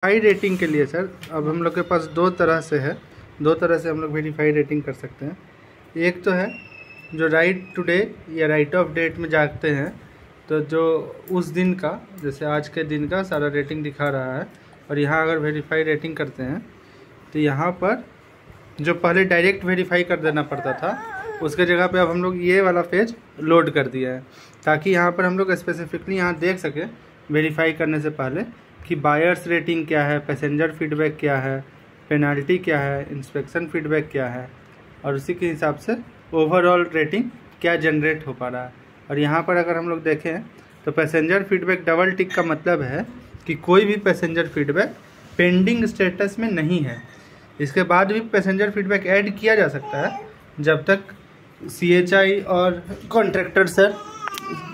High rating के लिए sir अब हम लोग के पास दो तरह से हम लोग वेरीफाई रेटिंग कर सकते हैं। एक तो है जो राइट टुडे या राइट ऑफ डेट में जागते हैं, तो जो उस दिन का जैसे आज के दिन का सारा रेटिंग दिखा रहा है। और यहाँ अगर वेरीफाई रेटिंग करते हैं तो यहाँ पर जो पहले डायरेक्ट वेरीफाई कर देना पड़ता था उसके जगह पे अब हम लोग ये वाला पेज लोड कर दिया है, ताकि यहाँ पर हम लोग स्पेसिफिकली यहाँ देख सकें वेरीफाई करने से पहले कि बायर्स रेटिंग क्या है, पैसेंजर फीडबैक क्या है, पेनाल्टी क्या है, इंस्पेक्शन फीडबैक क्या है, और उसी के हिसाब से ओवरऑल रेटिंग क्या जनरेट हो पा रहा है। और यहाँ पर अगर हम लोग देखें तो पैसेंजर फीडबैक डबल टिक का मतलब है कि कोई भी पैसेंजर फीडबैक पेंडिंग स्टेटस में नहीं है। इसके बाद भी पैसेंजर फीडबैक ऐड किया जा सकता है जब तक CHI और कॉन्ट्रैक्टर सर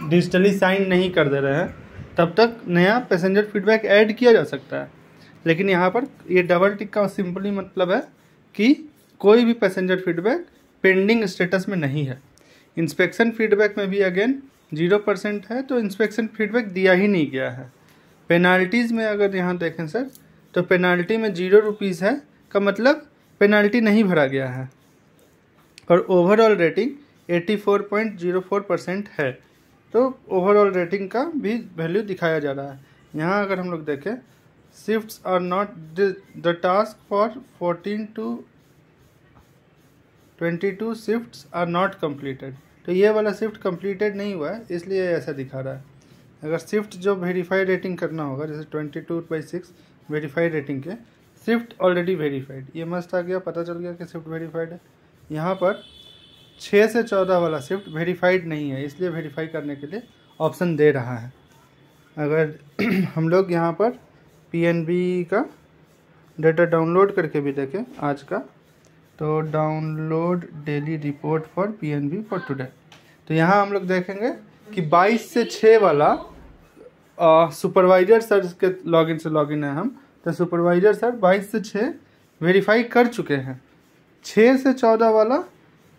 डिजिटली साइन नहीं कर दे रहे हैं, तब तक नया पैसेंजर फीडबैक ऐड किया जा सकता है। लेकिन यहाँ पर ये डबल टिक का सिंपली मतलब है कि कोई भी पैसेंजर फीडबैक पेंडिंग स्टेटस में नहीं है। इंस्पेक्शन फीडबैक में भी अगेन 0% है, तो इंस्पेक्शन फीडबैक दिया ही नहीं गया है। पेनाल्टीज़ में अगर यहाँ देखें सर तो पेनाल्टी में 0 रुपीज़ है का मतलब पेनाल्टी नहीं भरा गया है। और ओवरऑल रेटिंग 84.04% है, तो ओवरऑल रेटिंग का भी वैल्यू दिखाया जा रहा है। यहाँ अगर हम लोग देखें shifts are not the task for 14 to 22 shifts are not completed, तो ये वाला शिफ्ट कंप्लीटेड नहीं हुआ है इसलिए ऐसा दिखा रहा है। अगर शिफ्ट जो वेरीफाई रेटिंग करना होगा जैसे 22/6 वेरीफाई रेटिंग के शिफ्ट ऑलरेडी वेरीफाइड, ये मस्त आ गया, पता चल गया कि शिफ्ट वेरीफाइड है। यहाँ पर 6 से 14 वाला शिफ्ट वेरीफाइड नहीं है, इसलिए वेरीफाई करने के लिए ऑप्शन दे रहा है। अगर हम लोग यहाँ पर PNB का डाटा डाउनलोड करके भी देखें आज का, तो download daily report for PNB for today, तो यहाँ हम लोग देखेंगे कि 22 से 6 वाला सुपरवाइजर सर के लॉगिन से लॉगिन है हम, तो सुपरवाइजर सर 22 से 6 वेरीफाई कर चुके हैं। 6 से 14 वाला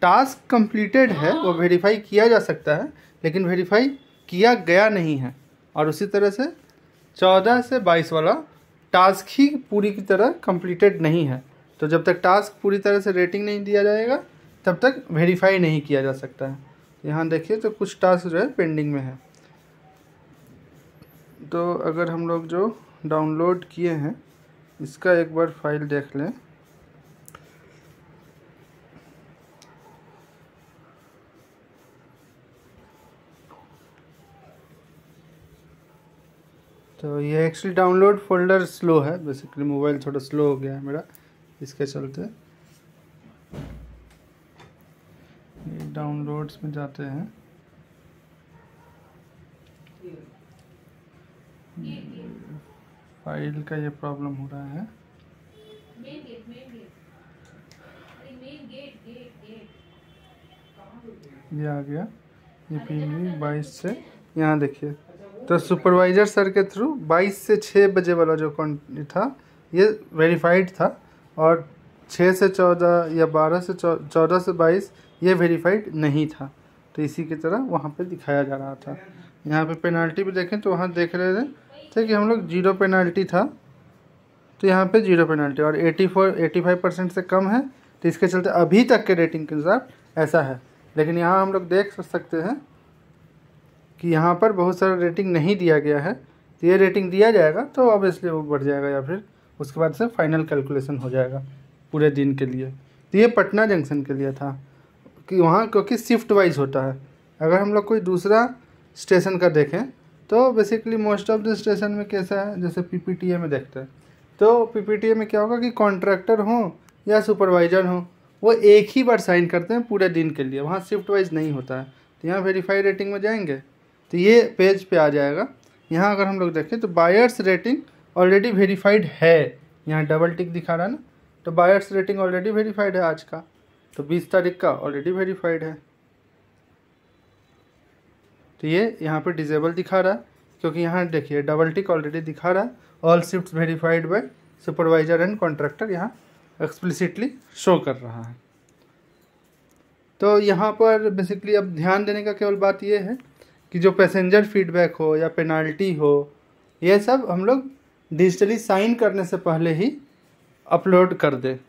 टास्क कंप्लीटेड है, वो वेरीफाई किया जा सकता है लेकिन वेरीफाई किया गया नहीं है। और उसी तरह से 14 से 22 वाला टास्क ही पूरी की तरह कंप्लीटेड नहीं है, तो जब तक टास्क पूरी तरह से रेटिंग नहीं दिया जाएगा तब तक वेरीफाई नहीं किया जा सकता है। यहाँ देखिए तो कुछ टास्क जो है पेंडिंग में है। तो अगर हम लोग जो डाउनलोड किए हैं इसका एक बार फाइल देख लें, तो ये एक्चुअली डाउनलोड फोल्डर स्लो है, बेसिकली मोबाइल थोड़ा स्लो हो गया है मेरा, इसके चलते डाउनलोड्स में जाते हैं। फाइल का ये प्रॉब्लम हो रहा है। ये आ गया, ये PNB 22 से, यहाँ देखिए तो सुपरवाइजर सर के थ्रू 22 से 6 बजे वाला जो था ये वेरीफाइड था, और 6 से 14 या 12 से 14 से 22 ये वेरीफाइड नहीं था, तो इसी की तरह वहाँ पे दिखाया जा रहा था। यहाँ पे पेनाल्टी भी देखें तो वहाँ देख रहे थे कि हम लोग 0 पेनाल्टी था, तो यहाँ पे 0 पेनाल्टी और 85% से कम है, तो इसके चलते अभी तक के रेटिंग के अनुसार ऐसा है। लेकिन यहाँ हम लोग देख सकते हैं कि यहाँ पर बहुत सारा रेटिंग नहीं दिया गया है, तो ये रेटिंग दिया जाएगा तो ऑब्वियसली वो बढ़ जाएगा या फिर उसके बाद से फाइनल कैलकुलेशन हो जाएगा पूरे दिन के लिए। तो ये पटना जंक्शन के लिए था कि वहाँ क्योंकि शिफ्ट वाइज होता है। अगर हम लोग कोई दूसरा स्टेशन का देखें तो basically most of the station में कैसा है, जैसे PPTA में देखते हैं तो PPTA में क्या होगा कि कॉन्ट्रैक्टर हो या सुपरवाइजर हो वो एक ही बार साइन करते हैं पूरे दिन के लिए, वहाँ शिफ्ट वाइज नहीं होता है। तो यहाँ वेरीफाई रेटिंग में जाएंगे तो ये पेज पे आ जाएगा। यहाँ अगर हम लोग देखें तो बायर्स रेटिंग ऑलरेडी वेरीफाइड है, यहाँ डबल टिक दिखा रहा है ना, तो बायर्स रेटिंग ऑलरेडी वेरीफाइड है आज का, तो 20 तारीख का ऑलरेडी वेरीफाइड है। तो ये यहाँ पे डिजेबल दिखा रहा है क्योंकि यहाँ देखिए डबल टिक ऑलरेडी दिखा रहा है, all shifts verified bye supervisor and contractor यहाँ एक्सप्लिसिटली शो कर रहा है। तो यहाँ पर बेसिकली अब ध्यान देने का केवल बात ये है कि जो पैसेंजर फीडबैक हो या पेनाल्टी हो, ये सब हम लोग डिजिटली साइन करने से पहले ही अपलोड कर दे।